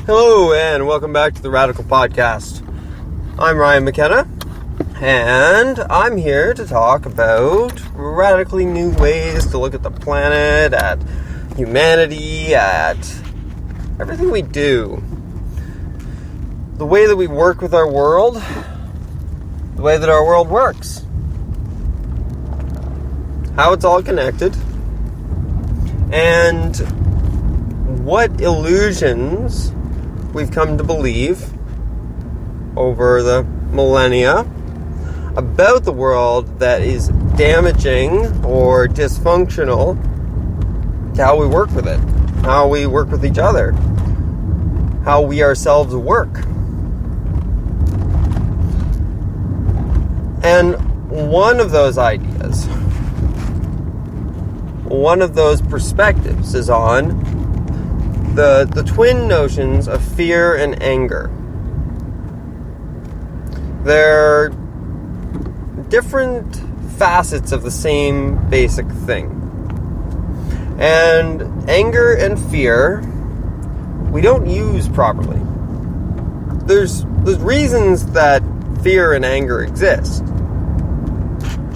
Hello and welcome back to the Radical Podcast. I'm Ryan McKenna and I'm here to talk about radically new ways to look at the planet, at humanity, at everything we do. The way that we work with our world, the way that our world works. How it's all connected, and what illusions we've come to believe over the millennia about the world that is damaging or dysfunctional to how we work with it, how we work with each other, how we ourselves work. And one of those ideas, one of those perspectives is on the twin notions of fear and anger. They're different facets of the same basic thing. And anger and fear, we don't use properly. There's reasons that fear and anger exist.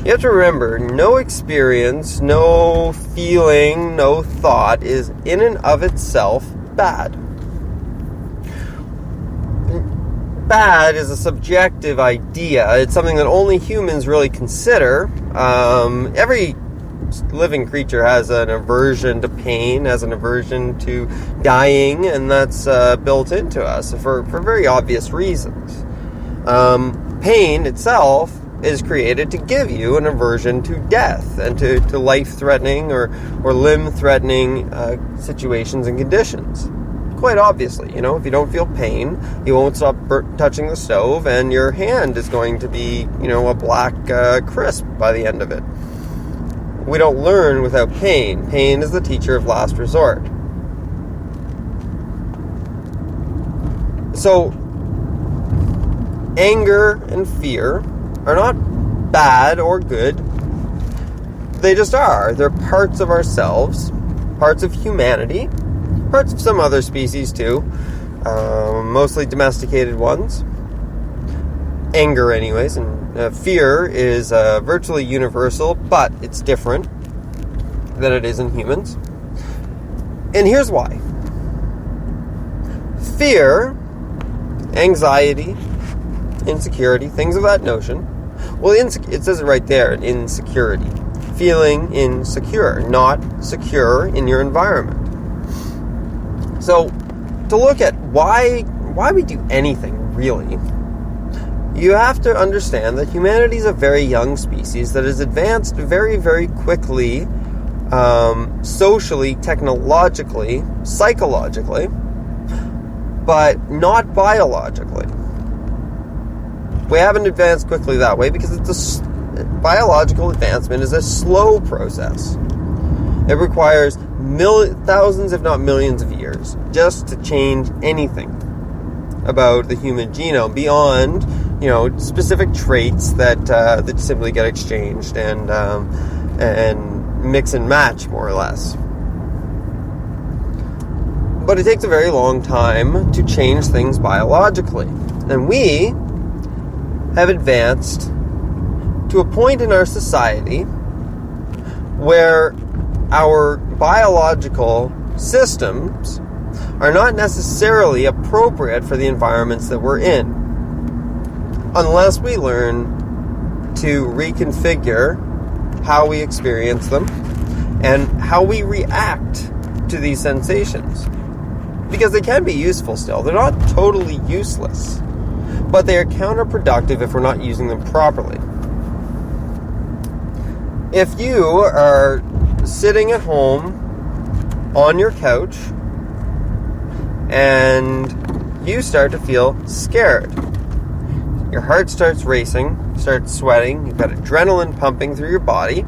You have to remember, no experience, no feeling, no thought is in and of itself bad. Bad is a subjective idea. It's something that only humans really consider. Every living creature has an aversion to pain, has an aversion to dying, and that's built into us for very obvious reasons. Pain itself is created to give you an aversion to death and to life-threatening or limb-threatening situations and conditions. Quite obviously, if you don't feel pain, you won't stop touching the stove, and your hand is going to be, a black crisp by the end of it. We don't learn without pain. Pain is the teacher of last resort. So, anger and fear are not bad or good. They just are. They're parts of ourselves, parts of humanity, parts of some other species too, mostly domesticated ones. Anger anyways, and fear is virtually universal, but it's different than it is in humans. And here's why. Fear, anxiety, insecurity, things of that notion. Well, it says it right there, insecurity. Feeling insecure, not secure in your environment. So, to look at why we do anything, really, you have to understand that humanity is a very young species that has advanced very, very quickly, socially, technologically, psychologically, but not biologically. We haven't advanced quickly that way because biological advancement is a slow process. It requires thousands, if not millions of years, just to change anything about the human genome beyond, specific traits that simply get exchanged and mix and match, more or less. But it takes a very long time to change things biologically. And we have advanced to a point in our society where our biological systems are not necessarily appropriate for the environments that we're in, unless we learn to reconfigure how we experience them and how we react to these sensations. Because they can be useful still. They're not totally useless, but they are counterproductive if we're not using them properly. If you are sitting at home on your couch and you start to feel scared, your heart starts racing, you start sweating, you've got adrenaline pumping through your body,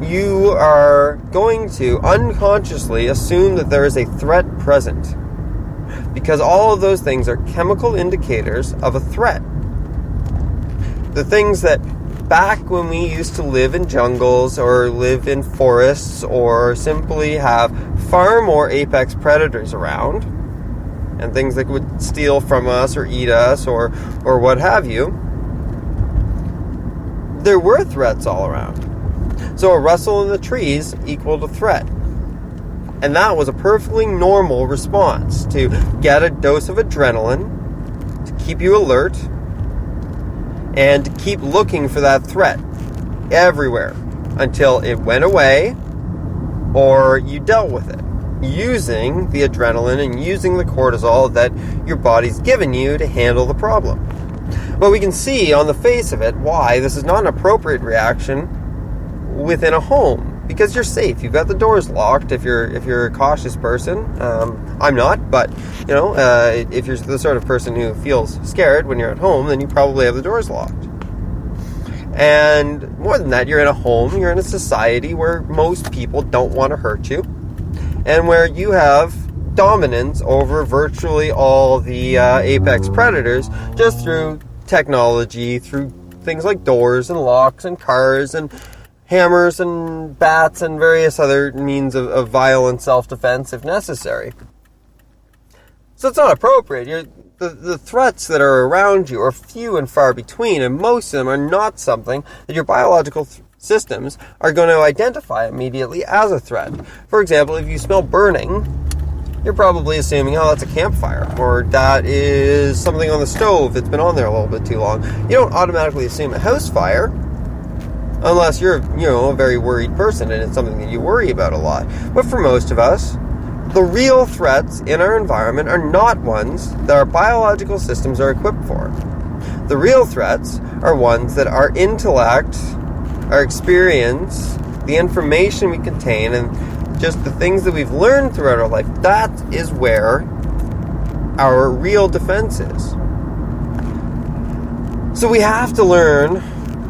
you are going to unconsciously assume that there is a threat present, because all of those things are chemical indicators of a threat. The things that back when we used to live in jungles or live in forests or simply have far more apex predators around and things that would steal from us or eat us or what have you, there were threats all around. So a rustle in the trees equaled a threat. And that was a perfectly normal response to get a dose of adrenaline, to keep you alert, and to keep looking for that threat everywhere until it went away or you dealt with it, using the adrenaline and using the cortisol that your body's given you to handle the problem. But we can see on the face of it why this is not an appropriate reaction within a home, because you're safe. You've got the doors locked if you're a cautious person. I'm not, but if you're the sort of person who feels scared when you're at home, then you probably have the doors locked. And more than that, you're in a home, you're in a society where most people don't want to hurt you, and where you have dominance over virtually all the apex predators just through technology, through things like doors and locks and cars and hammers and bats and various other means of violent self-defense if necessary. So it's not appropriate. The threats that are around you are few and far between, and most of them are not something that your biological systems are going to identify immediately as a threat. For example, if you smell burning, you're probably assuming, oh, that's a campfire, or that is something on the stove that's been on there a little bit too long. You don't automatically assume a house fire, unless you're, a very worried person and it's something that you worry about a lot. But for most of us, the real threats in our environment are not ones that our biological systems are equipped for. The real threats are ones that our intellect, our experience, the information we contain, and just the things that we've learned throughout our life, that is where our real defense is. So we have to learn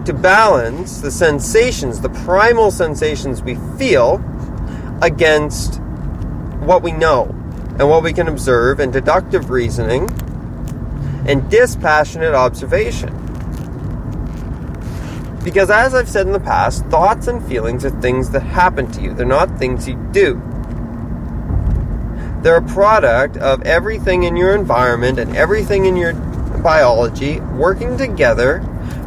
to balance the sensations, the primal sensations we feel, against what we know and what we can observe, and deductive reasoning and dispassionate observation. Because as I've said in the past, thoughts and feelings are things that happen to you. They're not things you do. They're a product of everything in your environment and everything in your biology working together,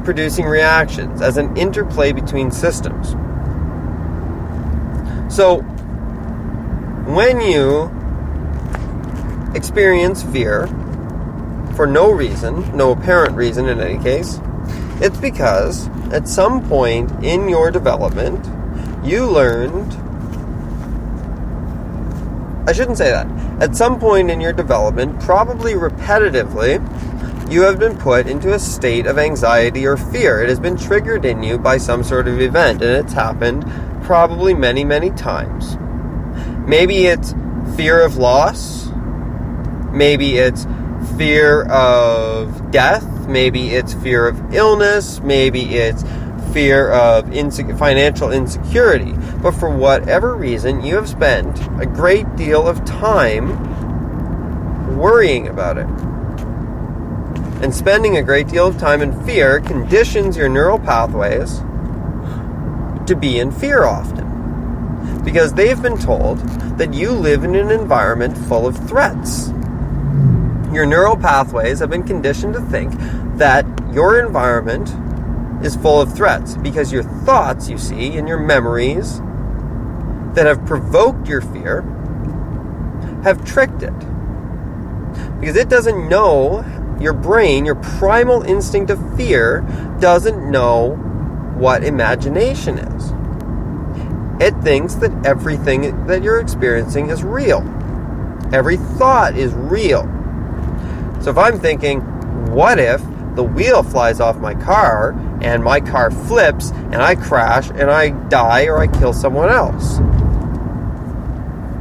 producing reactions as an interplay between systems. So, when you experience fear, for no reason, no apparent reason in any case, it's because at some point in your development, you learned... I shouldn't say that. At some point in your development, probably repetitively, you have been put into a state of anxiety or fear. It has been triggered in you by some sort of event, and it's happened probably many, many times. Maybe it's fear of loss. Maybe it's fear of death. Maybe it's fear of illness. Maybe it's fear of financial insecurity. But for whatever reason, you have spent a great deal of time worrying about it. And spending a great deal of time in fear conditions your neural pathways to be in fear often. Because they've been told that you live in an environment full of threats. Your neural pathways have been conditioned to think that your environment is full of threats because your thoughts, you see, and your memories that have provoked your fear have tricked it. Because it doesn't know, your brain, your primal instinct of fear, doesn't know what imagination is. It thinks that everything that you're experiencing is real. Every thought is real. So if I'm thinking, what if the wheel flies off my car and my car flips and I crash and I die or I kill someone else?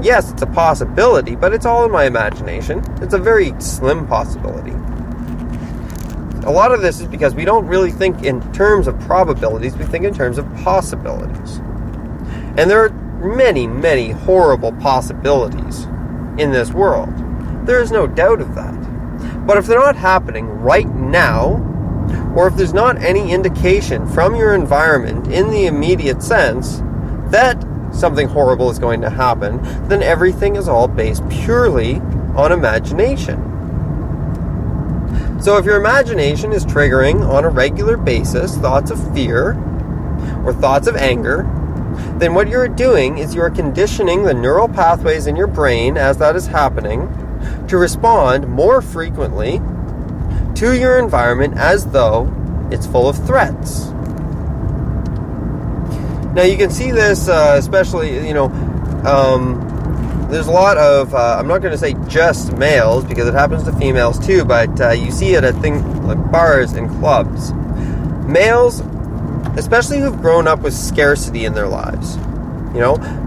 Yes, it's a possibility, but it's all in my imagination. It's a very slim possibility. A lot of this is because we don't really think in terms of probabilities, we think in terms of possibilities. And there are many, many horrible possibilities in this world. There is no doubt of that. But if they're not happening right now, or if there's not any indication from your environment in the immediate sense that something horrible is going to happen, then everything is all based purely on imagination. So if your imagination is triggering on a regular basis thoughts of fear or thoughts of anger, then what you're doing is you're conditioning the neural pathways in your brain as that is happening to respond more frequently to your environment as though it's full of threats. Now you can see this especially, there's a lot of, I'm not going to say just males, because it happens to females too, but you see it at things like bars and clubs. Males, especially who've grown up with scarcity in their lives.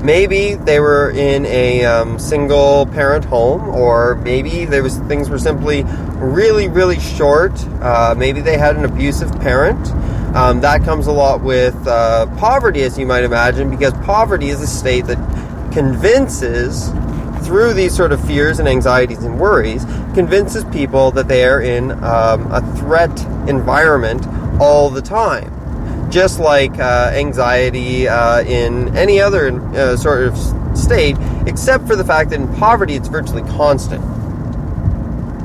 Maybe they were in a single parent home, or maybe things were simply really, really short. Maybe they had an abusive parent. That comes a lot with poverty, as you might imagine, because poverty is a state that convinces, through these sort of fears and anxieties and worries, convinces people that they are in a threat environment all the time. Just like anxiety in any other sort of state, except for the fact that in poverty it's virtually constant.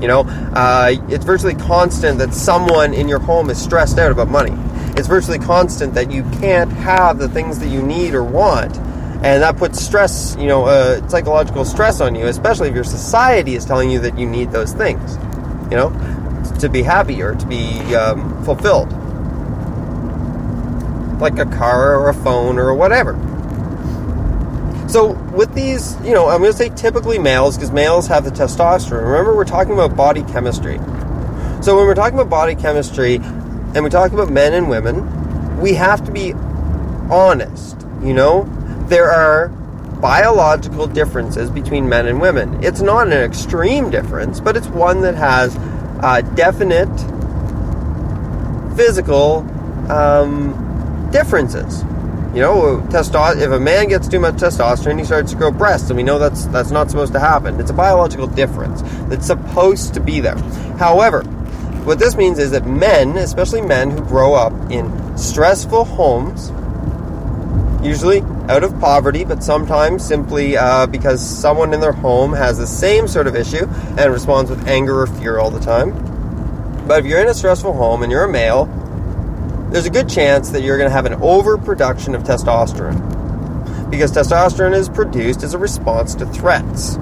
It's virtually constant that someone in your home is stressed out about money. It's virtually constant that you can't have the things that you need or want. And that puts stress, psychological stress on you, especially if your society is telling you that you need those things, to be happy or to be fulfilled. Like a car or a phone or whatever. So with these, I'm going to say typically males, because males have the testosterone. Remember, we're talking about body chemistry. So when we're talking about body chemistry, and we talk about men and women, we have to be honest, There are biological differences between men and women. It's not an extreme difference, but it's one that has definite physical differences. If a man gets too much testosterone, he starts to grow breasts, and we know that's not supposed to happen. It's a biological difference that's supposed to be there. However, what this means is that men, especially men who grow up in stressful homes, usually out of poverty, but sometimes simply because someone in their home has the same sort of issue and responds with anger or fear all the time. But if you're in a stressful home and you're a male, there's a good chance that you're going to have an overproduction of testosterone, because testosterone is produced as a response to threats,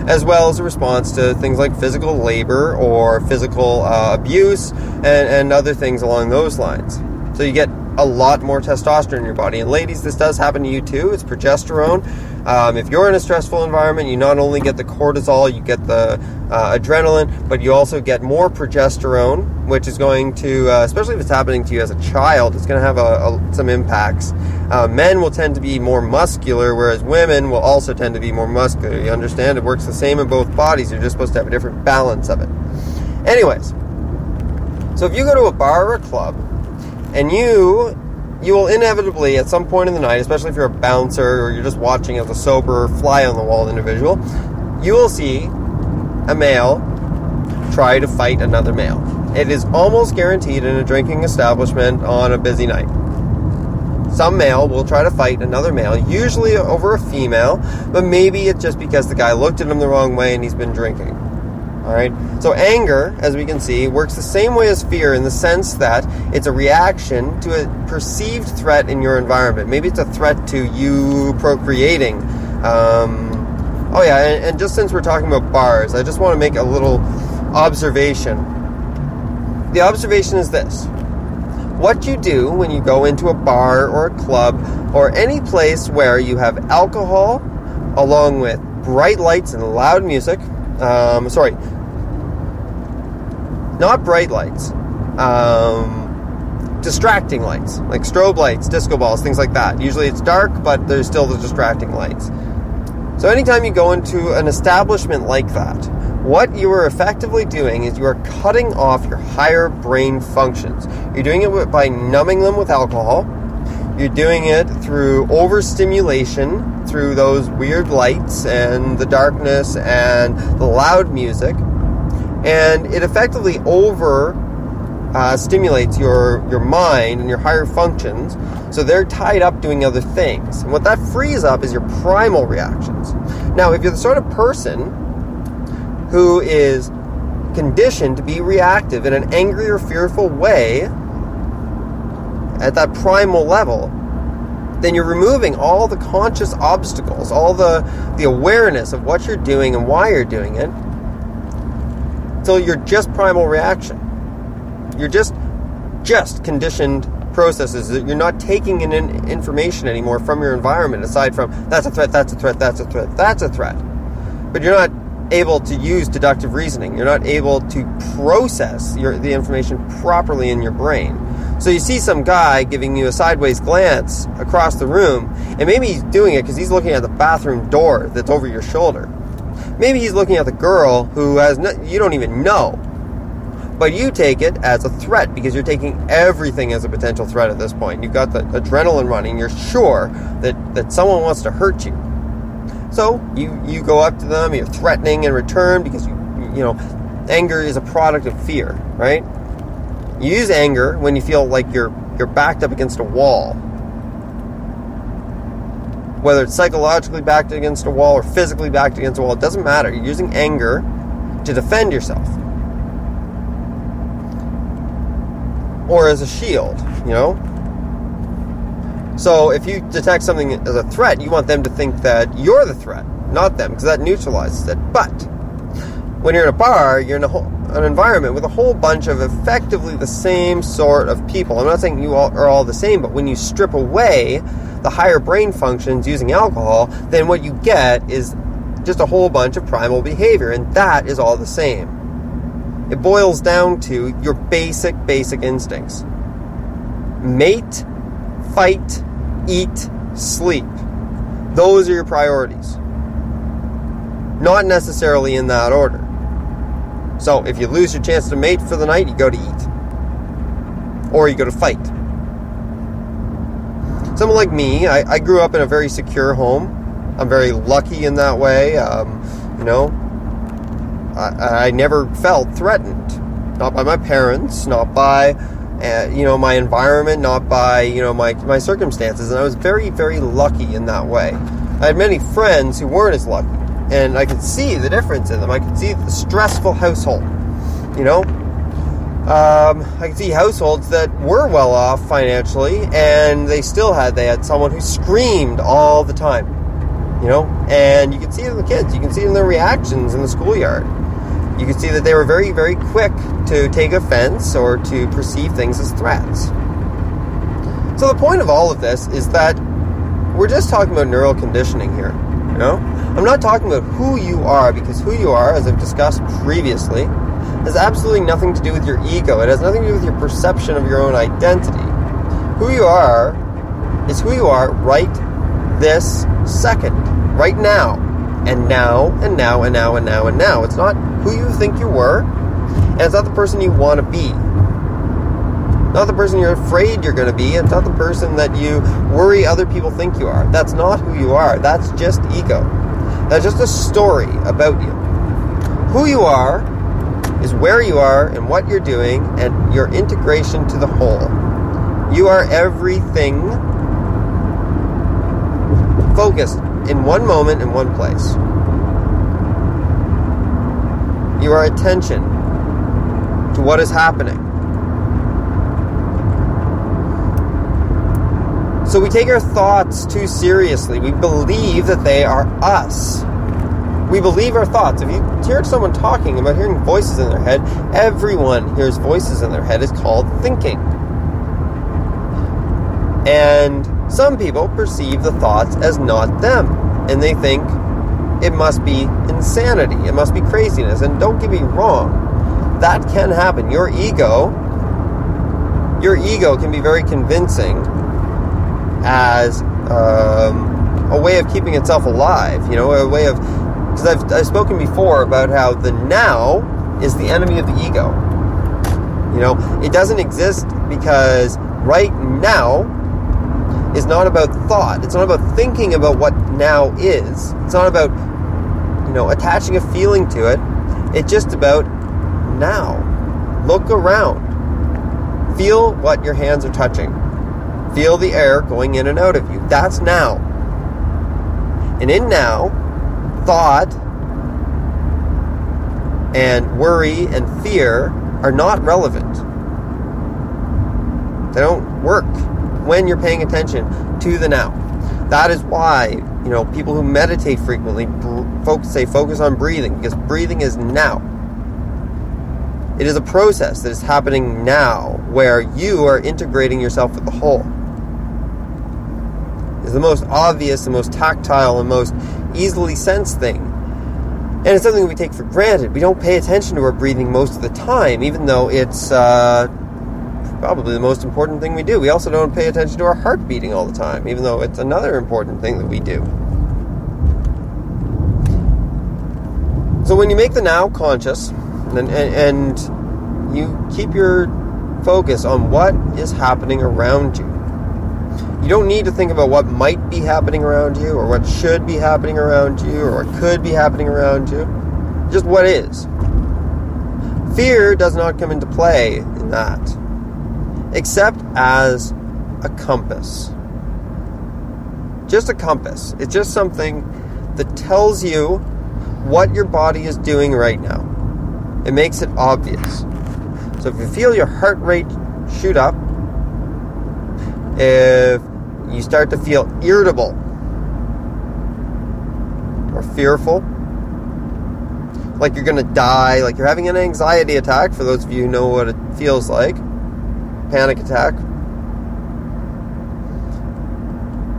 as well as a response to things like physical labor or physical abuse and other things along those lines. So you get a lot more testosterone in your body. And ladies, this does happen to you too. It's progesterone. If you're in a stressful environment, you not only get the cortisol, you get the adrenaline, but you also get more progesterone, which is going to, especially if it's happening to you as a child, it's going to have some impacts. Men will tend to be more muscular, whereas women will also tend to be more muscular. You understand? It works the same in both bodies. You're just supposed to have a different balance of it. Anyways, so if you go to a bar or a club, and you will inevitably, at some point in the night, especially if you're a bouncer or you're just watching as a sober, fly-on-the-wall individual, you will see a male try to fight another male. It is almost guaranteed in a drinking establishment on a busy night. Some male will try to fight another male, usually over a female, but maybe it's just because the guy looked at him the wrong way and he's been drinking. Alright, so anger, as we can see, works the same way as fear in the sense that it's a reaction to a perceived threat in your environment. Maybe it's a threat to you procreating. And just since we're talking about bars, I just want to make a little observation. The observation is this. What you do when you go into a bar or a club or any place where you have alcohol along with bright lights and loud music, not bright lights, distracting lights, like strobe lights, disco balls, things like that. Usually it's dark, but there's still the distracting lights. So anytime you go into an establishment like that, what you are effectively doing is you are cutting off your higher brain functions. You're doing it by numbing them with alcohol. You're doing it through overstimulation, through those weird lights and the darkness and the loud music. And it effectively stimulates your mind and your higher functions, so they're tied up doing other things. And what that frees up is your primal reactions. Now, if you're the sort of person who is conditioned to be reactive in an angry or fearful way at that primal level, then you're removing all the conscious obstacles, all the awareness of what you're doing and why you're doing it, until you're just primal reaction. You're just conditioned processes. You're not taking in information anymore from your environment, aside from that's a threat, that's a threat, that's a threat, that's a threat. But you're not able to use deductive reasoning. You're not able to process the information properly in your brain. So you see some guy giving you a sideways glance across the room, and maybe he's doing it because he's looking at the bathroom door that's over your shoulder. Maybe he's looking at the girl who you don't even know. But you take it as a threat because you're taking everything as a potential threat at this point. You've got the adrenaline running. You're sure that someone wants to hurt you. So you go up to them. You're threatening in return because you know anger is a product of fear, right? You use anger when you feel like you're backed up against a wall. Whether it's psychologically backed against a wall or physically backed against a wall, it doesn't matter. You're using anger to defend yourself. Or as a shield, you know? So if you detect something as a threat, you want them to think that you're the threat, not them, because that neutralizes it. But when you're in a bar, you're in an environment with a whole bunch of effectively the same sort of people. I'm not saying you all are all the same, but when you strip away the higher brain functions using alcohol, then what you get is just a whole bunch of primal behavior, and that is all the same. It boils down to your basic instincts. Mate, fight, eat, sleep. Those are your priorities. Not necessarily in that order. So if you lose your chance to mate for the night, you go to eat. Or you go to fight. Someone like me, I grew up in a very secure home. I'm very lucky in that way. I never felt threatened. Not by my parents, not by, my environment, not by, my circumstances. And I was very, very lucky in that way. I had many friends who weren't as lucky. And I could see the difference in them. I could see the stressful household, I could see households that were well off financially, and they had someone who screamed all the time, and you could see it in the kids. You can see it in their reactions in the schoolyard. You could see that they were very, very quick to take offense or to perceive things as threats. So the point of all of this is that we're just talking about neural conditioning here, I'm not talking about who you are, because who you are, as I've discussed previously, has absolutely nothing to do with your ego. It has nothing to do with your perception of your own identity. Who you are is who you are right this second, right now, and now, and now, and now, and now, and now. It's not who you think you were, and it's not the person you want to be. Not the person you're afraid you're going to be, and it's not the person that you worry other people think you are. That's not who you are. That's just ego. That's just a story about you. Who you are is where you are and what you're doing and your integration to the whole. You are everything focused in one moment in one place. You are attention to what is happening. So we take our thoughts too seriously. We believe that they are us. We believe our thoughts. If you hear someone talking about hearing voices in their head, everyone hears voices in their head. It's called thinking. And some people perceive the thoughts as not them. And they think it must be insanity. It must be craziness. And don't get me wrong. That can happen. Your ego can be very convincing as a way of keeping itself alive, a way of, because I've spoken before about how the now is the enemy of the ego. It doesn't exist because right now is not about thought. It's not about thinking about what now is. It's not about, attaching a feeling to it. It's just about now. Look around. Feel what your hands are touching. Feel the air going in and out of you. That's now. And in now, thought and worry and fear are not relevant. They don't work when you're paying attention to the now. That is why, people who meditate frequently focus on breathing, because breathing is now. It is a process that is happening now where you are integrating yourself with the whole. It's the most obvious, the most tactile, and most easily sensed thing. And it's something we take for granted. We don't pay attention to our breathing most of the time, even though it's probably the most important thing we do. We also don't pay attention to our heart beating all the time, even though it's another important thing that we do. So when you make the now conscious, and you keep your focus on what is happening around you, you don't need to think about what might be happening around you, or what should be happening around you, or what could be happening around you. Just what is. Fear does not come into play in that, except as a compass. Just a compass. It's just something that tells you what your body is doing right now. It makes it obvious. So if you feel your heart rate shoot up, if you start to feel irritable or fearful, like you're going to die, like you're having an anxiety attack, for those of you who know what it feels like, panic attack,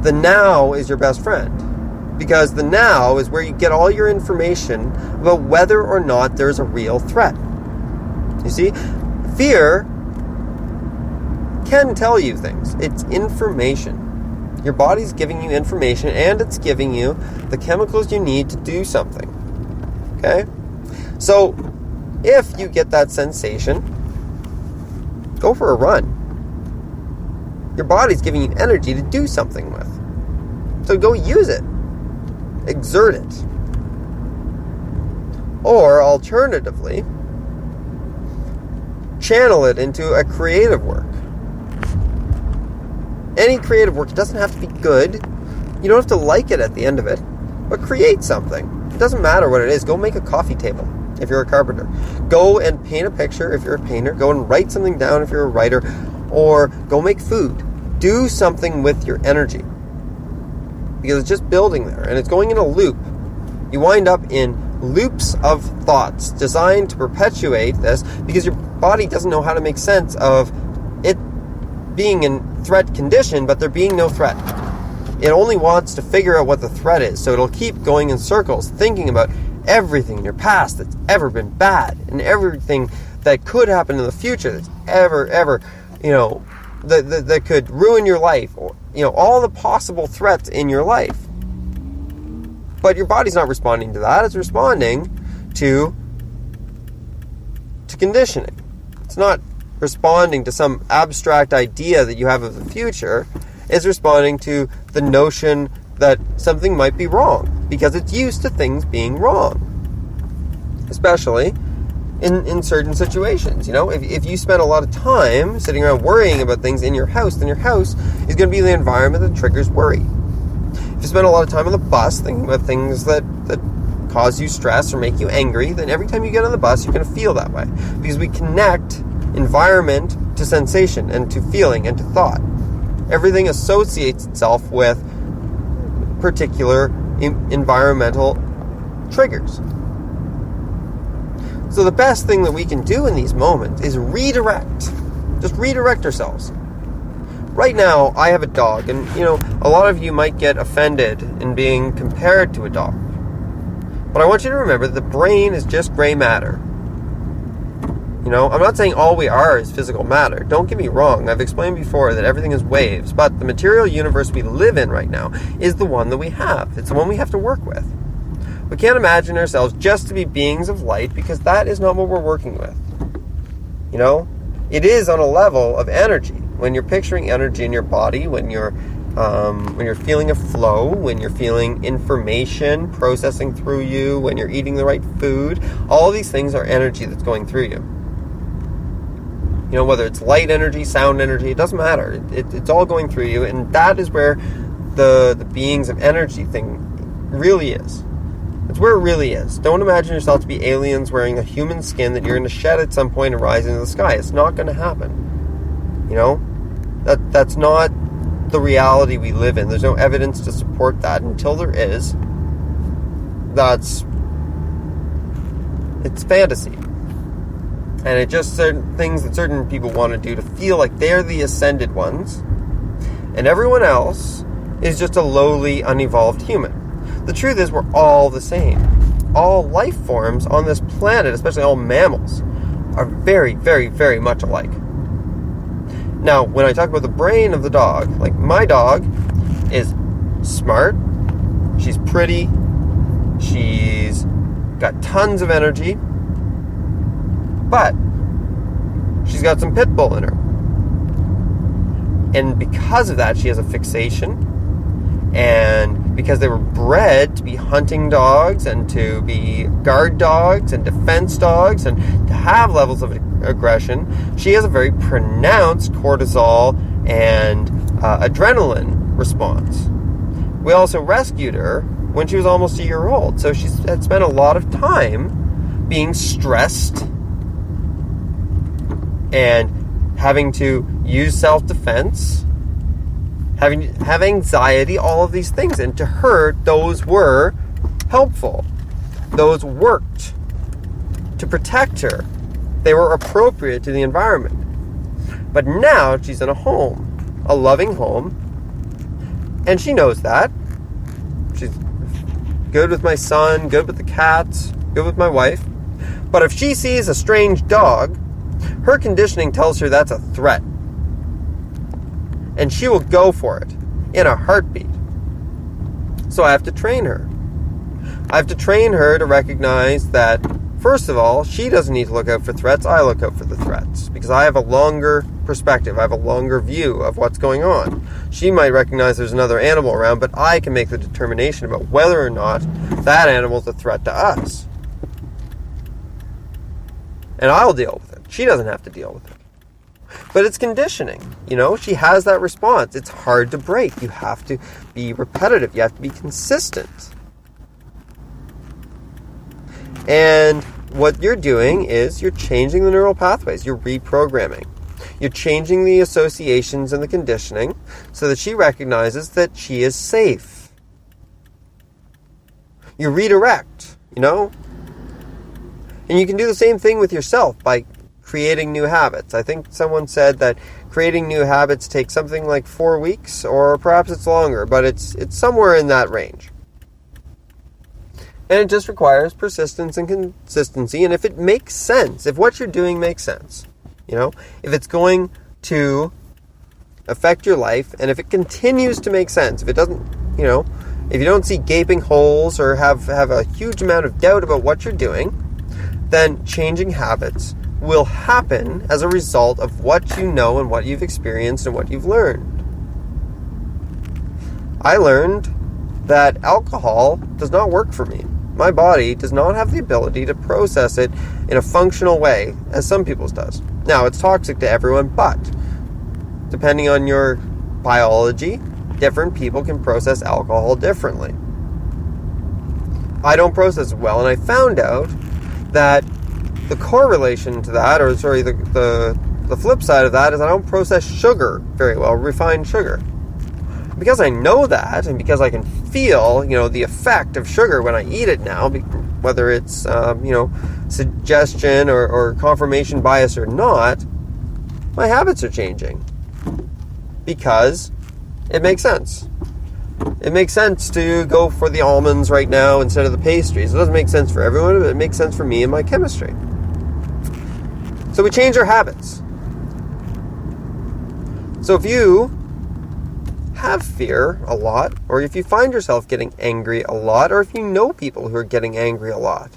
the now is your best friend. Because the now is where you get all your information about whether or not there's a real threat. You see, fear can tell you things. It's information. Your body's giving you information, and it's giving you the chemicals you need to do something. Okay? So, if you get that sensation, go for a run. Your body's giving you energy to do something with. So go use it. Exert it. Or alternatively, channel it into a creative work. Any creative work. It doesn't have to be good. You don't have to like it at the end of it, but create something. It doesn't matter what it is. Go make a coffee table if you're a carpenter. Go and paint a picture if you're a painter. Go and write something down if you're a writer. Or go make food. Do something with your energy. Because it's just building there, and it's going in a loop. You wind up in loops of thoughts designed to perpetuate this, because your body doesn't know how to make sense of it being in threat condition, but there being no threat. It only wants to figure out what the threat is, so it'll keep going in circles, thinking about everything in your past that's ever been bad, and everything that could happen in the future that's ever, that could ruin your life, or all the possible threats in your life. But your body's not responding to that. It's responding to conditioning. It's not responding to some abstract idea that you have of the future. It's responding to the notion that something might be wrong, because it's used to things being wrong. Especially in certain situations. If you spend a lot of time sitting around worrying about things in your house, then your house is going to be the environment that triggers worry. If you spend a lot of time on the bus thinking about things that cause you stress or make you angry, then every time you get on the bus, you're going to feel that way. Because we connect environment to sensation and to feeling and to thought. Everything associates itself with particular environmental triggers. So the best thing that we can do in these moments is redirect. Just redirect ourselves. Right now, I have a dog, and, a lot of you might get offended in being compared to a dog. But I want you to remember that the brain is just gray matter. I'm not saying all we are is physical matter. Don't get me wrong. I've explained before that everything is waves, but the material universe we live in right now is the one that we have. It's the one we have to work with. We can't imagine ourselves just to be beings of light, because that is not what we're working with. It is on a level of energy. When you're picturing energy in your body, when you're feeling a flow, when you're feeling information processing through you, when you're eating the right food, all of these things are energy that's going through you. Whether it's light energy, sound energy, it doesn't matter. It's all going through you, and that is where the beings of energy thing really is. It's where it really is. Don't imagine yourself to be aliens wearing a human skin that you're going to shed at some point and rise into the sky. It's not going to happen. That's not the reality we live in. There's no evidence to support that. Until there is, it's fantasy. And it's just certain things that certain people want to do to feel like they're the ascended ones, and everyone else is just a lowly, unevolved human. The truth is, we're all the same. All life forms on this planet, especially all mammals, are very, very, very much alike. Now, when I talk about the brain of the dog, like my dog is smart, she's pretty, she's got tons of energy, but she's got some pit bull in her. And because of that, she has a fixation. And because they were bred to be hunting dogs and to be guard dogs and defense dogs and to have levels of aggression, she has a very pronounced cortisol and adrenaline response. We also rescued her when she was almost a year old. So she had spent a lot of time being stressed and having to use self-defense, have anxiety, all of these things. And to her, those were helpful. Those worked to protect her. They were appropriate to the environment. But now she's in a home, a loving home, and she knows that. She's good with my son, good with the cats, good with my wife. But if she sees a strange dog, her conditioning tells her that's a threat. And she will go for it in a heartbeat. So I have to train her. I have to train her to recognize that, first of all, she doesn't need to look out for threats. I look out for the threats because I have a longer perspective. I have a longer view of what's going on. She might recognize there's another animal around, but I can make the determination about whether or not that animal is a threat to us. And I'll deal with it. She doesn't have to deal with it. But it's conditioning, she has that response. It's hard to break. You have to be repetitive. You have to be consistent. And what you're doing is you're changing the neural pathways. You're reprogramming. You're changing the associations and the conditioning so that she recognizes that she is safe. You redirect, And you can do the same thing with yourself by creating new habits. I think someone said that creating new habits takes something like 4 weeks, or perhaps it's longer, but it's somewhere in that range. And it just requires persistence and consistency, and if it makes sense, if what you're doing makes sense, if it's going to affect your life, and if it continues to make sense, if it doesn't, if you don't see gaping holes or have a huge amount of doubt about what you're doing, then changing habits will happen as a result of what you know and what you've experienced and what you've learned. I learned that alcohol does not work for me. My body does not have the ability to process it in a functional way as some people's does. Now, it's toxic to everyone, but depending on your biology, different people can process alcohol differently. I don't process it well, and I found out that the correlation to that, the flip side of that is I don't process sugar very well, refined sugar. Because I know that, and because I can feel, the effect of sugar when I eat it now, whether it's, suggestion or confirmation bias or not, my habits are changing. Because it makes sense. It makes sense to go for the almonds right now instead of the pastries. It doesn't make sense for everyone, but it makes sense for me and my chemistry. So we change our habits. So if you have fear a lot, or if you find yourself getting angry a lot, or if you know people who are getting angry a lot,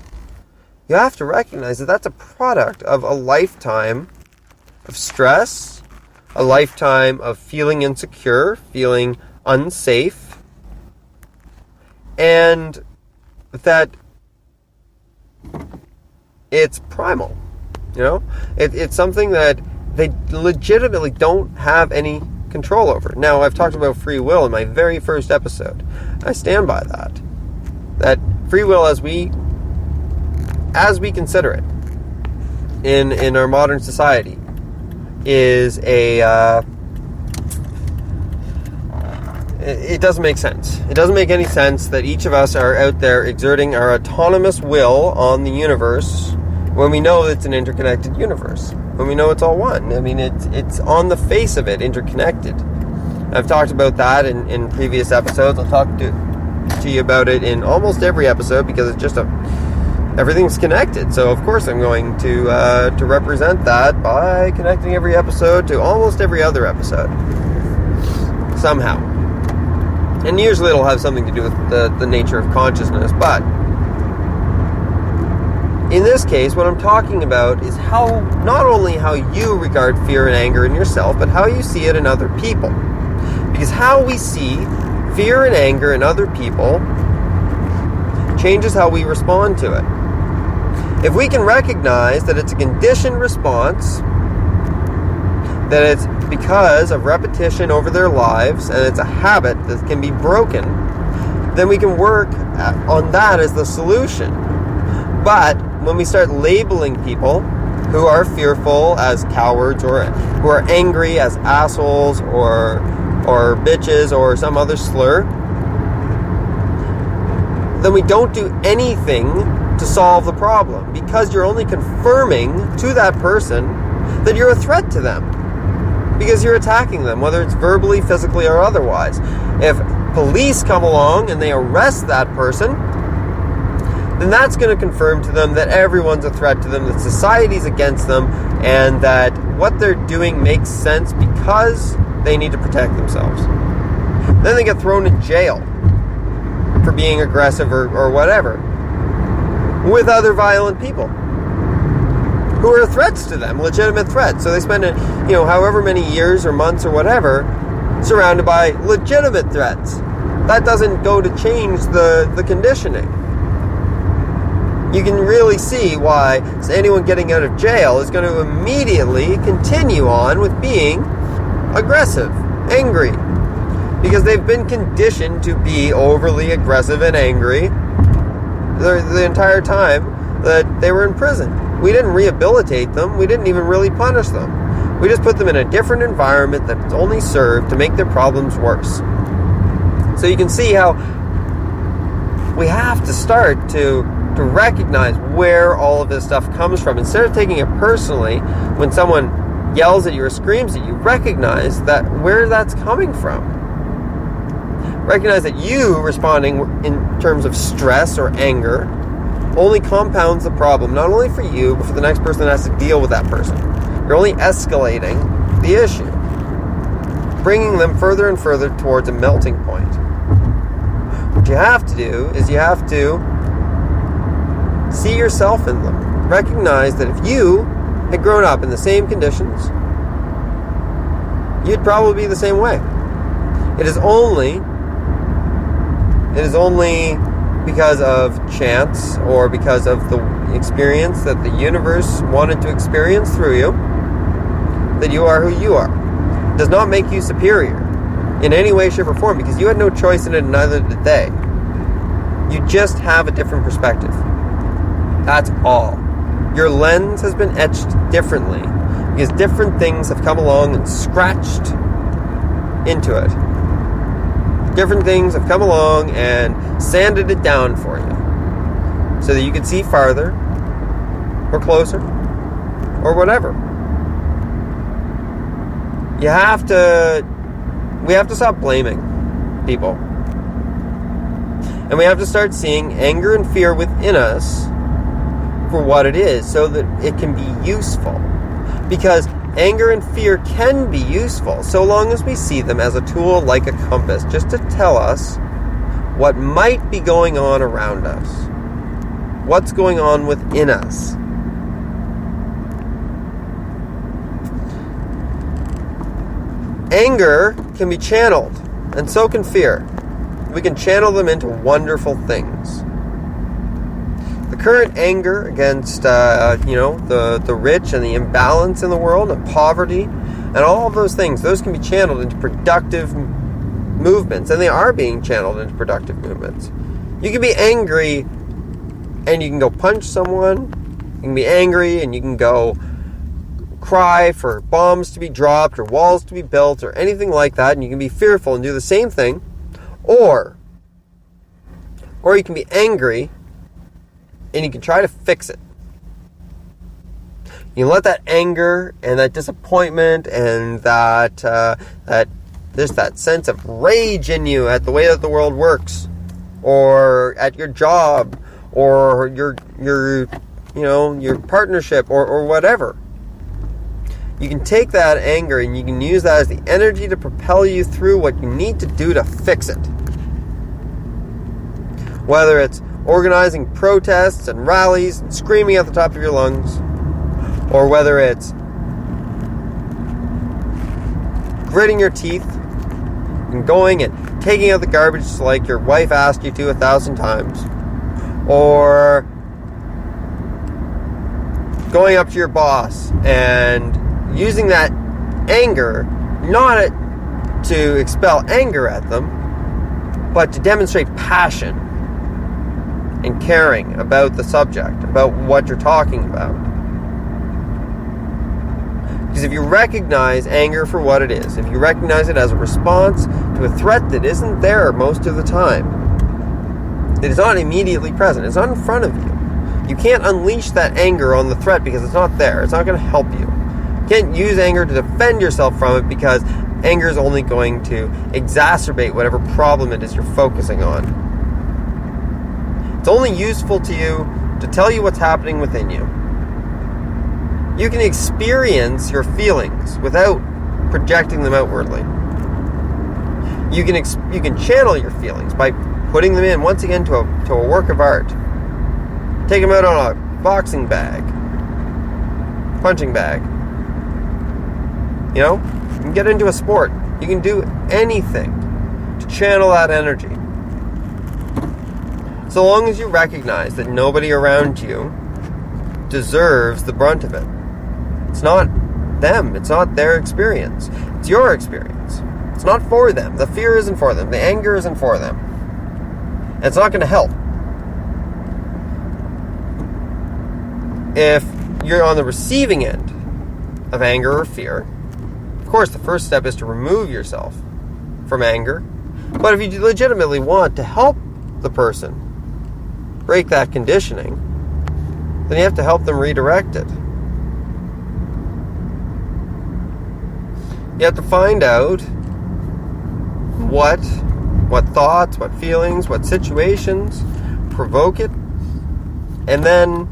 you have to recognize that that's a product of a lifetime of stress, a lifetime of feeling insecure, feeling unsafe, and that it's primal. It's something that they legitimately don't have any control over. Now, I've talked about free will in my very first episode. I stand by that. That free will, as we consider it in our modern society, is it doesn't make sense. It doesn't make any sense that each of us are out there exerting our autonomous will on the universe when we know it's an interconnected universe, when we know it's all one. I mean, it's on the face of it interconnected. I've talked about that in previous episodes. I'll talk to you about it in almost every episode, because it's just everything's connected. So of course I'm going to represent that by connecting every episode to almost every other episode somehow. And usually it'll have something to do with the nature of consciousness. But in this case, what I'm talking about is not only how you regard fear and anger in yourself, but how you see it in other people. Because how we see fear and anger in other people changes how we respond to it. If we can recognize that it's a conditioned response, that it's because of repetition over their lives, and it's a habit that can be broken, then we can work on that as the solution. But when we start labeling people who are fearful as cowards, or who are angry as assholes or bitches or some other slur, then we don't do anything to solve the problem, because you're only confirming to that person that you're a threat to them, because you're attacking them, whether it's verbally, physically, or otherwise. If police come along and they arrest that person, then that's going to confirm to them that everyone's a threat to them, that society's against them, and that what they're doing makes sense because they need to protect themselves. Then they get thrown in jail for being aggressive or whatever, with other violent people who are threats to them, legitimate threats. So they spend however many years or months or whatever surrounded by legitimate threats. That doesn't go to change the conditioning. You can really see why anyone getting out of jail is going to immediately continue on with being aggressive, angry, because they've been conditioned to be overly aggressive and angry the entire time that they were in prison. We didn't rehabilitate them. We didn't even really punish them. We just put them in a different environment that only served to make their problems worse. So you can see how we have to start to recognize where all of this stuff comes from. Instead of taking it personally when someone yells at you or screams at you, recognize that where that's coming from. Recognize that you responding in terms of stress or anger only compounds the problem, not only for you, but for the next person that has to deal with that person. You're only escalating the issue, bringing them further and further towards a melting point. What you have to do is you have to see yourself in them. Recognize that if you had grown up in the same conditions, you'd probably be the same way. It is only because of chance or because of the experience that the universe wanted to experience through you that you are who you are. It does not make you superior in any way, shape, or form, because you had no choice in it, and neither did they. You just have a different perspective. That's all. Your lens has been etched differently because different things have come along and scratched into it. Different things have come along and sanded it down for you so that you can see farther or closer or whatever. We have to stop blaming people. And we have to start seeing anger and fear within us for what it is, so that it can be useful. Because anger and fear can be useful so long as we see them as a tool like a compass, just to tell us what might be going on around us, what's going on within us. Anger can be channeled, and so can fear. We can channel them into wonderful things. The current anger against, the rich and the imbalance in the world and poverty and all of those things, those can be channeled into productive movements, and they are being channeled into productive movements. You can be angry and you can go punch someone. You can be angry and you can go cry for bombs to be dropped or walls to be built or anything like that, and you can be fearful and do the same thing. Or you can be angry and you can try to fix it. You can let that anger and that disappointment and that sense of rage in you at the way that the world works, or at your job, or your partnership, or whatever. You can take that anger and you can use that as the energy to propel you through what you need to do to fix it. Whether it's organizing protests and rallies and screaming at the top of your lungs, or whether it's gritting your teeth and going and taking out the garbage like your wife asked you to 1,000 times, or going up to your boss and using that anger not to expel anger at them, but to demonstrate passion and caring about the subject, about what you're talking about. Because if you recognize anger for what it is, if you recognize it as a response to a threat that isn't there most of the time, it is not immediately present, it's not in front of you. You can't unleash that anger on the threat because it's not there. It's not going to help you. You can't use anger to defend yourself from it because anger is only going to exacerbate whatever problem it is you're focusing on. It's only useful to you to tell you what's happening within you. You can experience your feelings without projecting them outwardly. You can channel your feelings by putting them in once again to a work of art. Take them out on a boxing bag, punching bag. You can get into a sport. You can do anything to channel that energy. So long as you recognize that nobody around you deserves the brunt of it. It's not them. It's not their experience. It's your experience. It's not for them. The fear isn't for them. The anger isn't for them. And it's not going to help. If you're on the receiving end of anger or fear, of course the first step is to remove yourself from anger. But if you legitimately want to help the person break that conditioning, then you have to help them redirect it. You have to find out what thoughts, what feelings, what situations provoke it, and then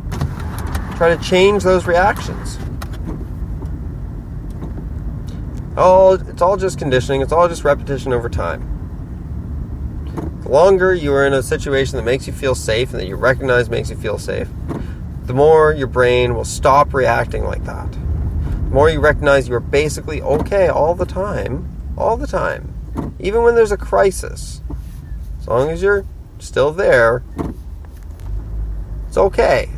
try to change those reactions. It's all just conditioning. It's all just repetition over time. The longer you are in a situation that makes you feel safe and that you recognize makes you feel safe, the more your brain will stop reacting like that. The more you recognize you're basically okay all the time, even when there's a crisis. As long as you're still there, it's okay.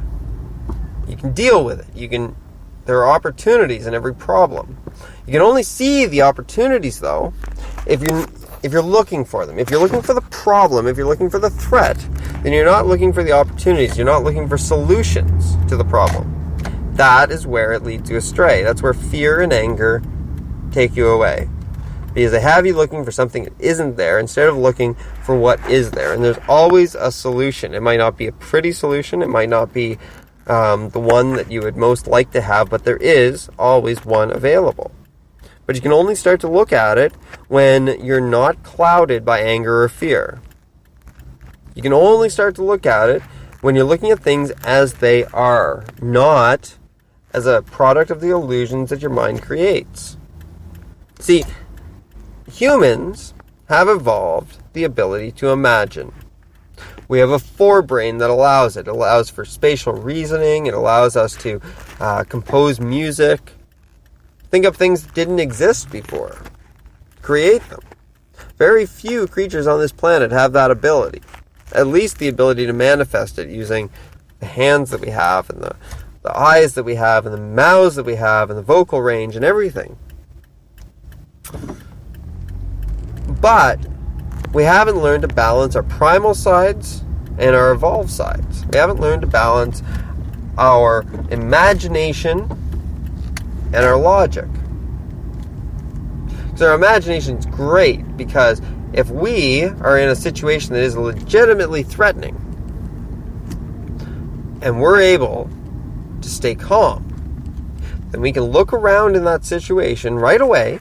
You can deal with it. There are opportunities in every problem. You can only see the opportunities, though, if you're looking for them. If you're looking for the problem, if you're looking for the threat, then you're not looking for the opportunities. You're not looking for solutions to the problem. That is where it leads you astray. That's where fear and anger take you away. Because they have you looking for something that isn't there instead of looking for what is there. And there's always a solution. It might not be a pretty solution. It might not be the one that you would most like to have, but there is always one available. But you can only start to look at it when you're not clouded by anger or fear. You can only start to look at it when you're looking at things as they are, not as a product of the illusions that your mind creates. See, humans have evolved the ability to imagine. We have a forebrain that allows it. It allows for spatial reasoning. It allows us to compose music. Think of things that didn't exist before. Create them. Very few creatures on this planet have that ability. At least the ability to manifest it using the hands that we have, and the eyes that we have, and the mouths that we have, and the vocal range, and everything. But we haven't learned to balance our primal sides and our evolved sides. We haven't learned to balance our imagination and our logic. So our imagination is great, because if we are in a situation that is legitimately threatening and we're able to stay calm, then we can look around in that situation right away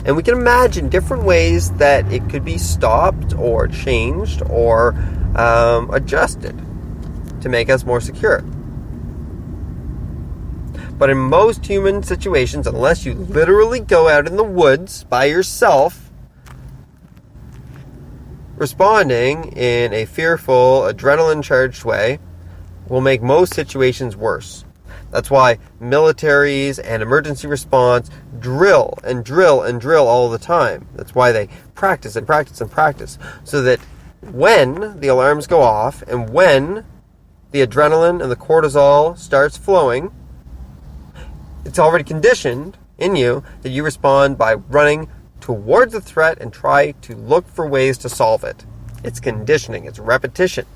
and we can imagine different ways that it could be stopped or changed or adjusted to make us more secure. But in most human situations, unless you literally go out in the woods by yourself, responding in a fearful, adrenaline-charged way will make most situations worse. That's why militaries and emergency response drill and drill and drill all the time. That's why they practice and practice and practice, so that when the alarms go off and when the adrenaline and the cortisol starts flowing, it's already conditioned in you that you respond by running towards the threat and try to look for ways to solve it. It's conditioning. It's repetition.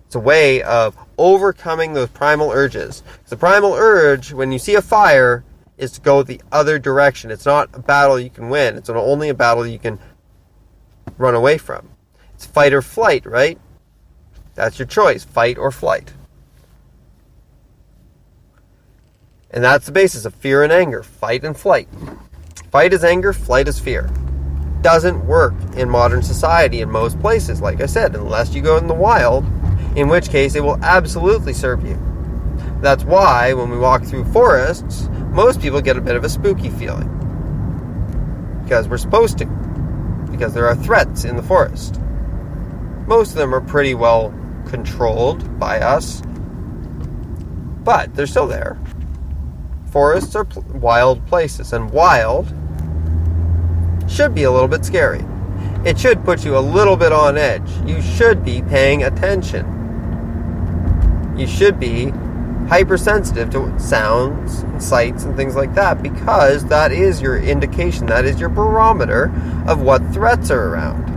It's a way of overcoming those primal urges. The primal urge, when you see a fire, is to go the other direction. It's not a battle you can win. It's only a battle you can run away from. It's fight or flight, right? That's your choice, fight or flight. And that's the basis of fear and anger, fight and flight. Fight is anger, flight is fear. Doesn't work in modern society in most places, like I said, unless you go in the wild, in which case it will absolutely serve you. That's why when we walk through forests, most people get a bit of a spooky feeling. Because we're supposed to. Because there are threats in the forest. Most of them are pretty well controlled by us, but they're still there. Forests are wild places, and wild should be a little bit scary. It should put you a little bit on edge. You should be paying attention. You should be hypersensitive to sounds and sights and things like that, because that is your indication, that is your barometer of what threats are around.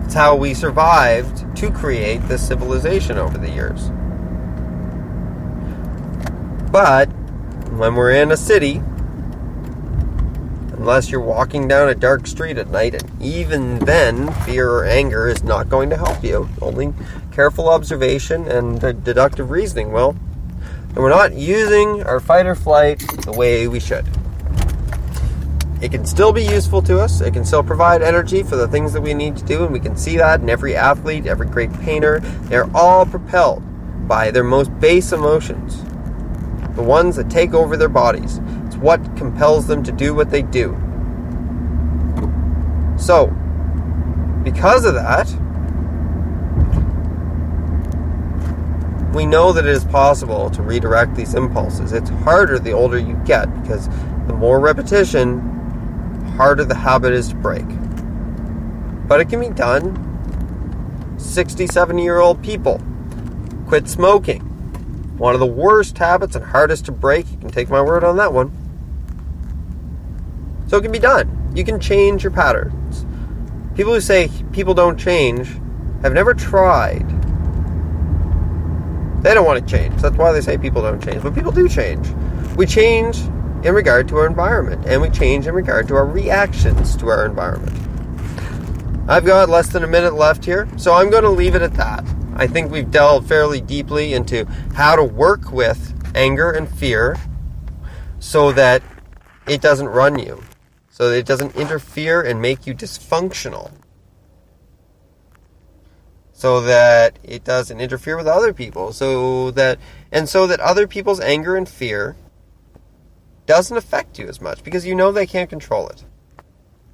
It's how we survived to create this civilization over the years. But when we're in a city, unless you're walking down a dark street at night, and even then, fear or anger is not going to help you. Only careful observation and deductive reasoning will. And we're not using our fight or flight the way we should. It can still be useful to us. It can still provide energy for the things that we need to do, and we can see that in every athlete, every great painter. They're all propelled by their most base emotions. The ones that take over their bodies. It's what compels them to do what they do. So, because of that, we know that it is possible to redirect these impulses. It's harder the older you get, because the more repetition, harder the habit is to break. But it can be done. 60, 70-year-old people quit smoking. One of the worst habits and hardest to break. You can take my word on that one. So it can be done. You can change your patterns. People who say people don't change have never tried. They don't want to change. That's why they say people don't change. But people do change. We change in regard to our environment, and we change in regard to our reactions to our environment. I've got less than a minute left here, so I'm going to leave it at that. I think we've delved fairly deeply into how to work with anger and fear so that it doesn't run you, so that it doesn't interfere and make you dysfunctional, so that it doesn't interfere with other people, so that other people's anger and fear doesn't affect you as much, because you know they can't control it.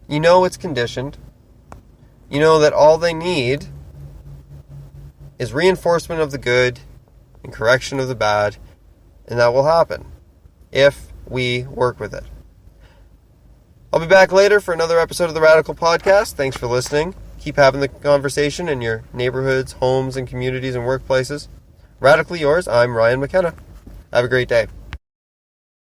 You know it's conditioned. You know that all they need is reinforcement of the good and correction of the bad, and that will happen if we work with it. I'll be back later for another episode of the Radical Podcast. Thanks for listening. Keep keep having the conversation in your neighborhoods, homes, and communities and workplaces. Radically yours, I'm Ryan McKenna. Have a great day.